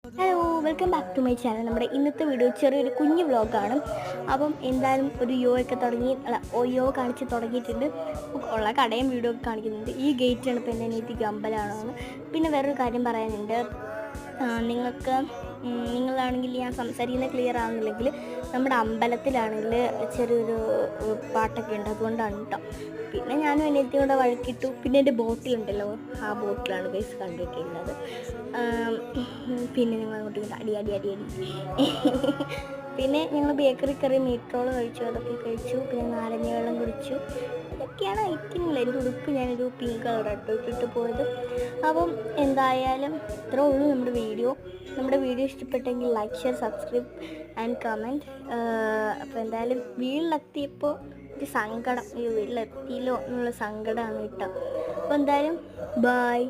Hello, welcome back to my channel. നമ്മുടെ ഇന്നത്തെ video ചെറിയൊരു കുഞ്ഞു വ്ളോഗാണ്. അപ്പം എന്തായാലും ഒരു ഒക്കെ തുടങ്ങി കാണിച്ച് തുടങ്ങിയിട്ടുണ്ട്. ഉള്ള കടയും വീഡിയോ ഒക്കെ കാണിക്കുന്നുണ്ട്. ഈ ഗേറ്റാണ് ഇപ്പോൾ എൻ്റെ അനിയത്തിക്ക് അമ്പലമാണെന്ന്. പിന്നെ വേറൊരു കാര്യം പറയാനുണ്ട്. നിങ്ങളാണെങ്കിൽ ഞാൻ സംസാരിക്കുന്നത് ക്ലിയർ ആകുന്നില്ലെങ്കിൽ നമ്മുടെ അമ്പലത്തിലാണെങ്കിൽ ചെറിയൊരു പാട്ടൊക്കെ ഉണ്ട്, അതുകൊണ്ടാണ് കേട്ടോ. പിന്നെ ഞാനും അനിയത്തിയും കൂടെ വഴക്കിട്ടു. പിന്നെ എൻ്റെ ബോട്ടിലുണ്ടല്ലോ, ആ ബോട്ടിലാണ് ബേസ് കണ്ടിട്ടുള്ളത്. പിന്നെ ഞങ്ങൾ അങ്ങോട്ട് അടി അടി അടി അടി പിന്നെ ഞങ്ങൾ ബേക്കറി കയറി മീറ്റ് റോൾ കഴിച്ചു, അതൊക്കെ കഴിച്ചു. പിന്നെ നാരങ്ങ വെള്ളം കുടിച്ചു. ഇതൊക്കെയാണ് ഐറ്റങ്ങൾ. എൻ്റെ ഉടുപ്പ് ഞാനൊരു പിങ്ക് കളറാട്ടോ ഇട്ടിട്ട് പോയത്. അപ്പം എന്തായാലും ഇത്രേ ഉള്ളൂ നമ്മുടെ വീഡിയോ. ഇഷ്ടപ്പെട്ടെങ്കിൽ like, share, subscribe and comment. അപ്പോൾ എന്തായാലും വീട്ടിലെത്തിയപ്പോൾ ഒരു സങ്കടം, വീട്ടിലെത്തിയില്ലോ എന്നുള്ള സങ്കടമാണ് കേട്ടോ. അപ്പോൾ എന്തായാലും ബായ്.